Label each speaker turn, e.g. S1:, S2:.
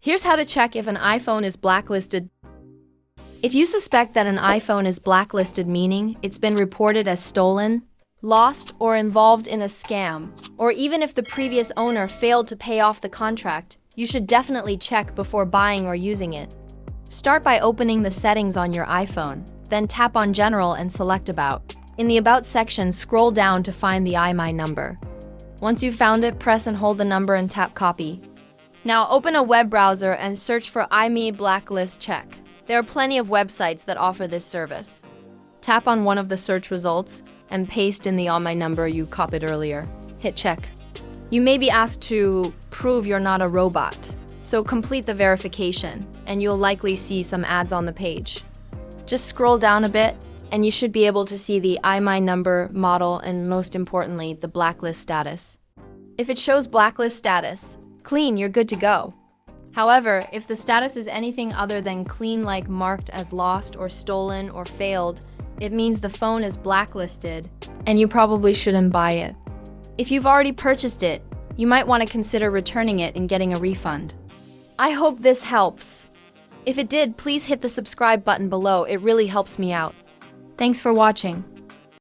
S1: Here's how to check if an iPhone is blacklisted. If you suspect that an iPhone is blacklisted, meaning it's been reported as stolen, lost, or involved in a scam, or even if the previous owner failed to pay off the contract, you should definitely check before buying or using it. Start by opening the settings on your iPhone, then tap on General and select About. In the About section, scroll down to find the IMEI number. Once you've found it, press and hold the number and tap Copy. Now open a web browser and search for IMEI Blacklist Check. There are plenty of websites that offer this service. Tap on one of the search results and paste in the IMEI number you copied earlier. Hit check. You may be asked to prove you're not a robot, so complete the verification, and you'll likely see some ads on the page. Just scroll down a bit, and you should be able to see the IMEI number, model, and most importantly, the blacklist status. If it shows blacklist status, clean, you're good to go. However, if the status is anything other than clean, like marked as lost or stolen or failed, it means the phone is blacklisted, and you probably shouldn't buy it. If you've already purchased it, you might want to consider returning it and getting a refund. I hope this helps. If it did, please hit the subscribe button below. It really helps me out. Thanks for watching.